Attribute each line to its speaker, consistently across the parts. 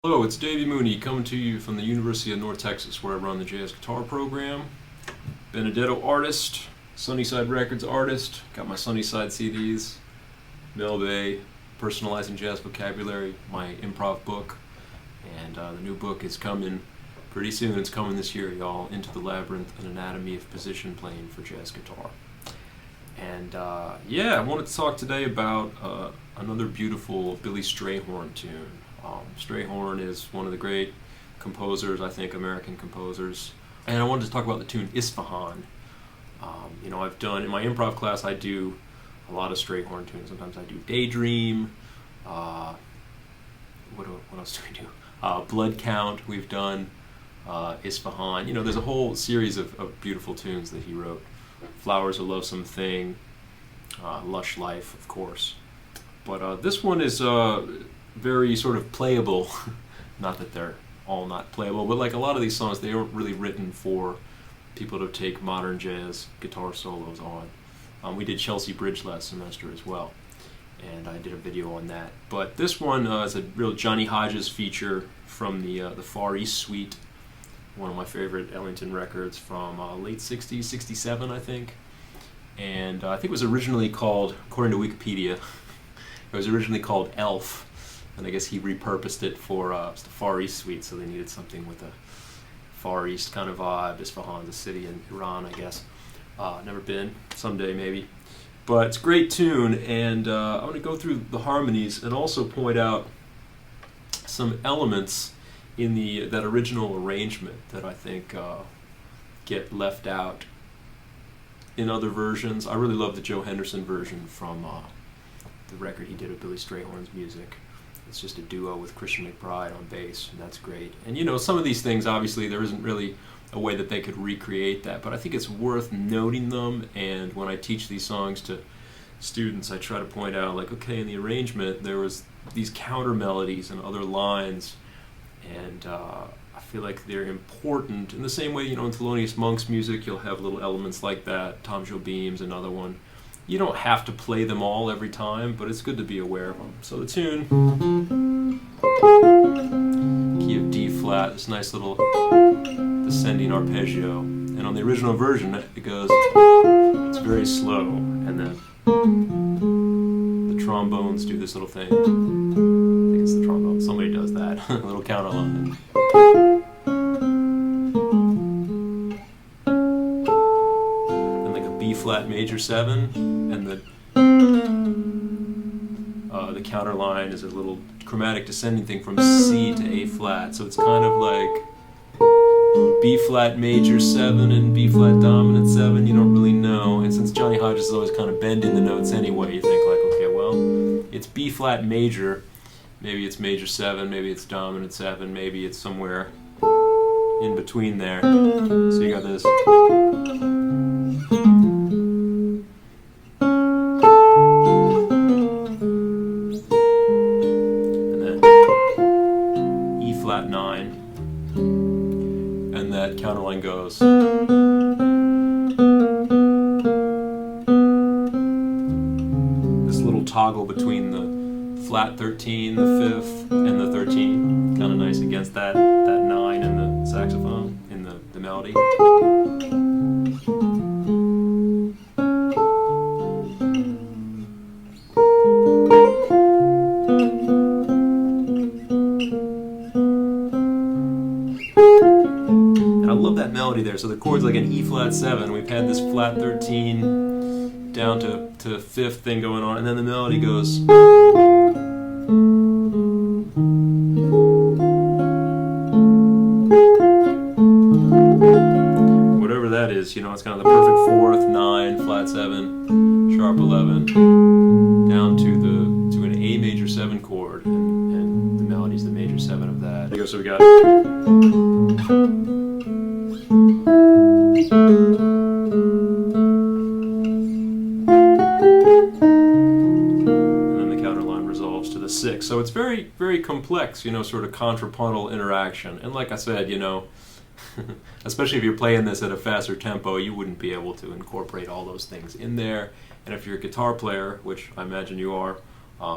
Speaker 1: Hello, it's Davy Mooney coming to you from the University of North Texas, where I run the jazz guitar program. Benedetto artist, Sunnyside Records artist, got my Sunnyside CDs, Mel Bay, Personalizing Jazz Vocabulary, my improv book, and the new book is coming pretty soon. It's coming this year, y'all, Into the Labyrinth, an Anatomy of Position Playing for Jazz Guitar. And I wanted to talk today about another beautiful Billy Strayhorn tune. Strayhorn is one of the great composers, I think, American composers. And I wanted to talk about the tune Isfahan. I've done, in my improv class, I do a lot of Strayhorn tunes. Sometimes I do Daydream. What else do we do? Blood Count, we've done. Isfahan. There's a whole series of beautiful tunes that he wrote. Flower's a Loathsome Thing, Lush Life, of course. But this one is very sort of playable. Not that they're all not playable, but like a lot of these songs, they aren't really written for people to take modern jazz guitar solos on. We did Chelsea Bridge last semester as well, and I did a video on that. But this one is a real Johnny Hodges feature from the Far East Suite, one of my favorite Ellington records from late 60s, 67, I think. And I think it was originally called, according to Wikipedia, it was originally called Elf. And I guess he repurposed it for the Far East Suite, so they needed something with a Far East kind of vibe. Isfahan's a city in Iran, I guess. Never been, someday maybe. But it's a great tune, and I want to go through the harmonies and also point out some elements in that original arrangement that I think get left out in other versions. I really love the Joe Henderson version from the record he did of Billy Strayhorn's music. It's just a duo with Christian McBride on bass, and that's great. And some of these things, obviously, there isn't really a way that they could recreate that, but I think it's worth noting them, and when I teach these songs to students, I try to point out, like, okay, in the arrangement, there was these counter melodies and other lines, and I feel like they're important. In the same way, in Thelonious Monk's music, you'll have little elements like that. Tom Jobim's another one. You don't have to play them all every time, but it's good to be aware of them. So the tune, key of D flat, this nice little descending arpeggio. And on the original version, it goes, it's very slow, and then the trombones do this little thing. I think it's the trombone. Somebody does that. A little counter line. Then like a B flat major 7. And the counter line is a little chromatic descending thing from C to A flat, so it's kind of like B flat major 7 and B flat dominant 7. You don't really know, and since Johnny Hodges is always kind of bending the notes anyway, you think like, okay, well, it's B flat major, maybe it's major 7, maybe it's dominant 7, maybe it's somewhere in between there. So you got this. Flat 9, and that counterline goes. This little toggle between the flat 13, the 5th, and the 13, kind of nice against that 9 in the saxophone, in the melody. That melody there. So the chord's like an E flat 7. We've had this flat 13 down to 5th thing going on, and then the melody goes. Whatever that is, it's kind of the perfect 4th, 9, flat 7, sharp 11, down to an A major 7 chord, and the melody's the major 7 of that. So we got. And then the counterline resolves to the 6. So it's very, very complex, sort of contrapuntal interaction. And like I said, especially if you're playing this at a faster tempo, you wouldn't be able to incorporate all those things in there. And if you're a guitar player, which I imagine you are,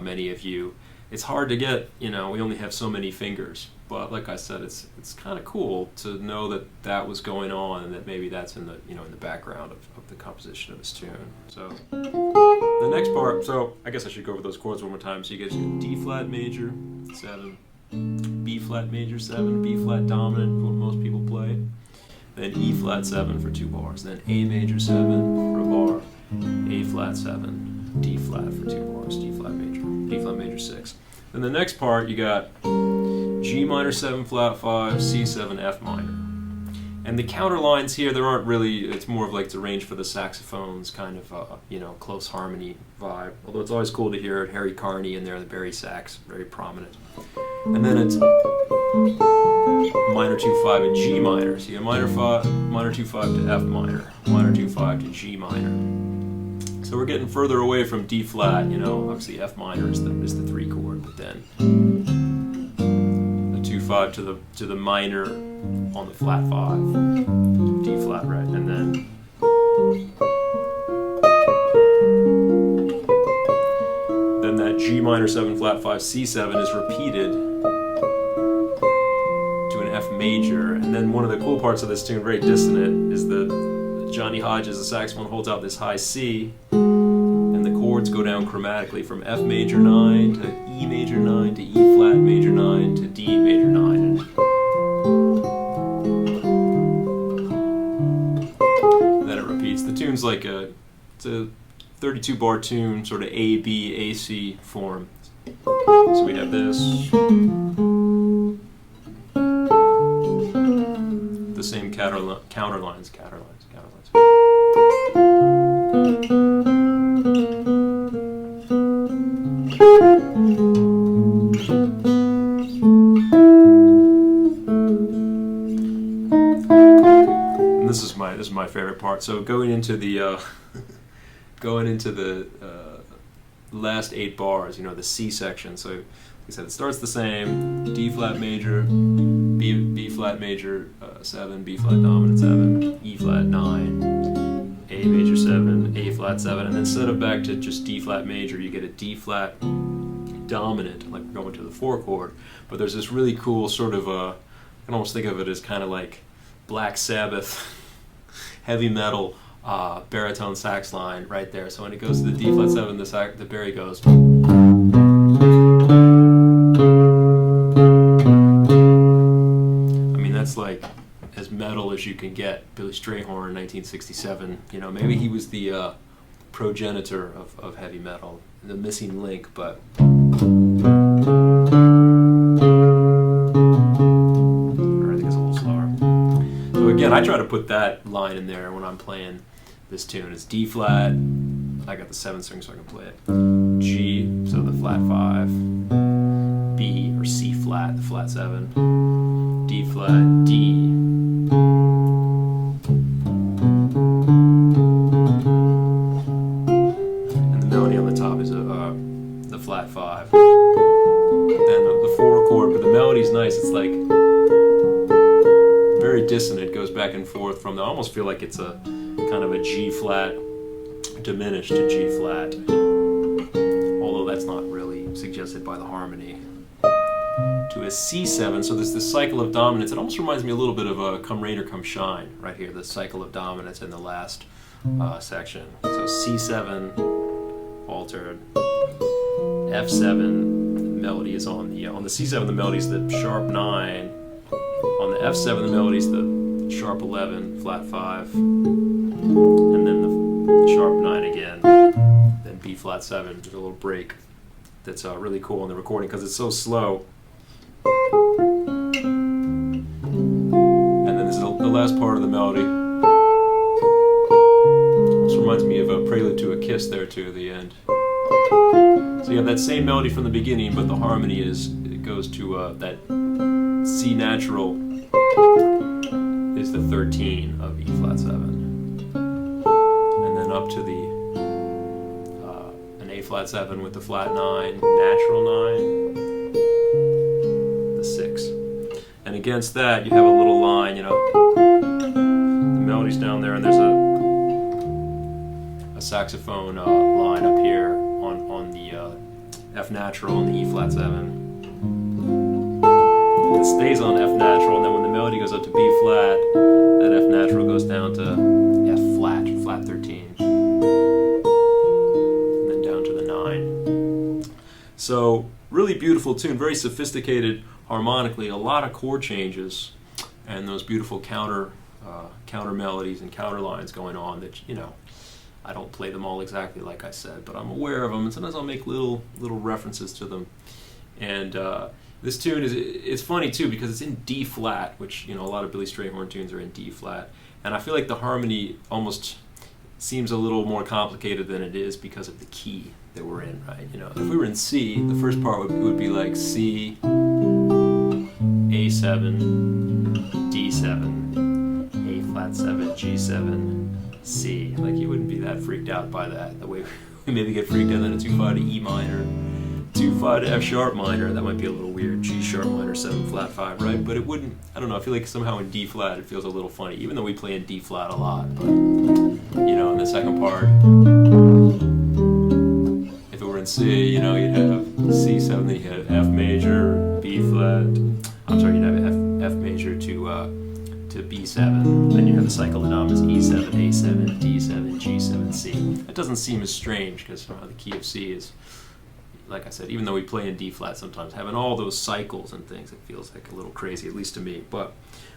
Speaker 1: many of you, it's hard to get, we only have so many fingers. But like I said, it's kind of cool to know that was going on, and that maybe that's in the in the background of the composition of this tune. So the next part, so I guess I should go over those chords one more time. So you get D flat major 7, B flat major 7, B flat dominant, what most people play, then E flat 7 for 2 bars, then A major 7 for a bar, A flat 7, D flat for 2 bars, D flat major 6. Then the next part you got G minor 7 flat 5, C7 F minor. And the counter lines here, there aren't really, it's more of like it's arranged for the saxophones, kind of close harmony vibe. Although it's always cool to hear Harry Carney in there, the Barry sax, very prominent. And then it's minor 2-5 and G minor. So you have minor 2-5 to F minor, minor 2-5 to G minor. So we're getting further away from D flat, obviously F minor is the 3 chord, but then 2-5 to the minor on the flat 5, D flat, right, and then that G minor 7 flat 5 C7 is repeated to an F major. And then one of the cool parts of this tune, very dissonant, is that Johnny Hodges, the saxophone, holds out this high C, and the chords go down chromatically from F major 9 to E major 9 to E flat major 9 to D major 9. And then it repeats. The tune's like it's a 32 bar tune, sort of A, B, A, C form. So we have this. The same counter lines. And this is my favorite part. So going into the last 8 bars, the C section. So like I said, it starts the same: D flat major, B flat major 7, B flat dominant 7, E flat 9, A major 7, A flat 7, and then instead of back to just D flat major, you get a D flat dominant, like going to the 4 chord. But there's this really cool sort of I can almost think of it as kind of like Black Sabbath heavy metal baritone sax line right there. So when it goes to the D flat 7, the Barry goes. I mean, that's like as metal as you can get. Billy Strayhorn, 1967. Maybe he was the progenitor of heavy metal, the missing link, but. Again, I try to put that line in there when I'm playing this tune. It's D flat, I got the 7 string so I can play it. G, so the flat 5, B or C flat, the flat 7, D flat, D. And the melody on the top is the flat 5. Then the 4 chord, but the melody's nice. It's like very dissonant, goes back and forth from I almost feel like it's a kind of a G flat diminished to G flat, although that's not really suggested by the harmony, to a C7. So there's this cycle of dominance. It almost reminds me a little bit of a Come Rain or Come Shine right here, the cycle of dominance in the last section. So C7 altered, F7, the melody is on the C7 the melody is the sharp 9. On the F7, the melody's the sharp 11, flat 5, and then the sharp 9 again, then B flat 7. There's a little break that's really cool in the recording because it's so slow. And then this is the last part of the melody. This reminds me of a prelude to a kiss there too at the end. So you have that same melody from the beginning, but the harmony it goes to that C natural is the 13 of E flat 7, and then up to an A flat 7 with the flat 9, natural 9, the 6, and against that you have a little line. The melody's down there, and there's a saxophone line up here on the F natural and the E flat 7. It stays on F natural, and then when the melody goes up to B flat, that F natural goes down to F flat, flat 13, and then down to the 9. So really beautiful tune, very sophisticated harmonically, a lot of chord changes, and those beautiful counter melodies and counter lines going on that, you know, I don't play them all exactly like I said, but I'm aware of them, and sometimes I'll make little references to them. And this tune it's funny too because it's in D flat, which, you know, a lot of Billy Strayhorn tunes are in D flat, and I feel like the harmony almost seems a little more complicated than it is because of the key that we're in, right? You know, if we were in C, the first part would be like C, A7, D7, A flat 7, G7, C. Like, you wouldn't be that freaked out by that. The way we maybe get freaked out then a 2-5 to E minor, 2-5 to F sharp minor. That might be a little weird. G sharp minor 7 flat 5, right? But it wouldn't. I don't know. I feel like somehow in D flat it feels a little funny, even though we play in D flat a lot. But you know, in the second part, if it were in C, you know, you'd have C7, then you have F major, B flat. I'm sorry, you'd have F major to B7, then you have the cycle of dominants E7, A7, D7, G7, C. That doesn't seem as strange because somehow the key of C is, like I said, even though we play in D flat sometimes, having all those cycles and things, it feels like a little crazy, at least to me. But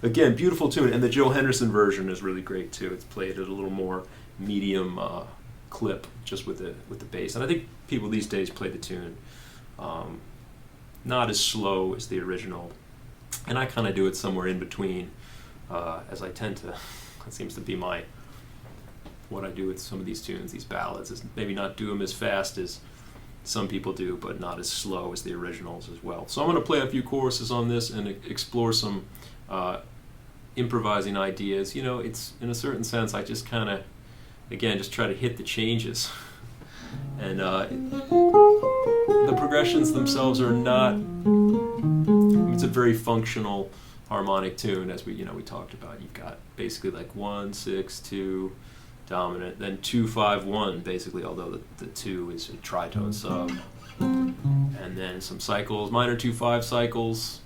Speaker 1: again, beautiful tune, and the Joe Henderson version is really great too. It's played at a little more medium clip, just with the bass. And I think people these days play the tune not as slow as the original, and I kind of do it somewhere in between. As I tend to, that seems to be what I do with some of these tunes, these ballads, is maybe not do them as fast as some people do, but not as slow as the originals as well. So I'm going to play a few choruses on this and explore some improvising ideas. You know, it's, in a certain sense, I just kind of, again, just try to hit the changes. And the progressions themselves are not, it's a very functional harmonic tune, as we talked about. You've got basically like 1, 6, 2 dominant, then 2, 5, 1 basically, although the 2 is a tritone sub, and then some cycles, minor 2, 5 cycles,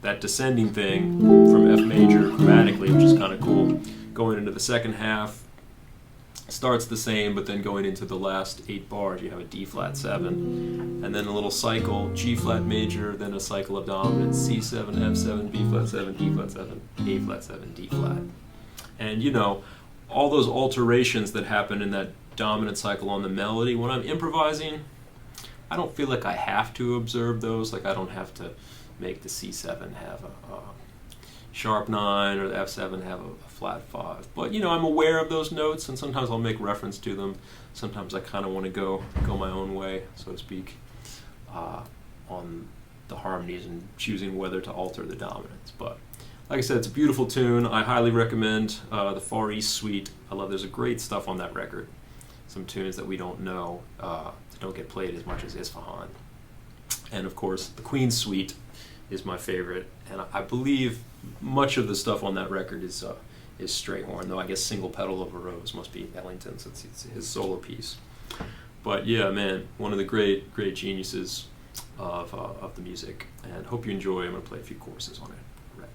Speaker 1: that descending thing from F major chromatically, which is kind of cool. Going into the second half starts the same, but then going into the last 8 bars, you have a D flat 7, and then a little cycle, G flat major, then a cycle of dominant, C7, F7, B flat 7, D flat 7, A flat 7, D flat. And you know, all those alterations that happen in that dominant cycle on the melody, when I'm improvising, I don't feel like I have to observe those. Like, I don't have to make the C7 have a sharp 9 or the F7 have a flat 5. But, you know, I'm aware of those notes, and sometimes I'll make reference to them. Sometimes I kind of want to go my own way, so to speak, on the harmonies and choosing whether to alter the dominants. But like I said, it's a beautiful tune. I highly recommend the Far East Suite. There's a great stuff on that record. Some tunes that we don't know, that don't get played as much as Isfahan. And of course, the Queen Suite is my favorite, and I believe much of the stuff on that record is Strayhorn, though I guess Single Petal of a Rose must be Ellington's. It's his solo piece. But yeah, man, one of the great geniuses of the music, and hope you enjoy. I'm going to play a few choruses on it.
Speaker 2: Right.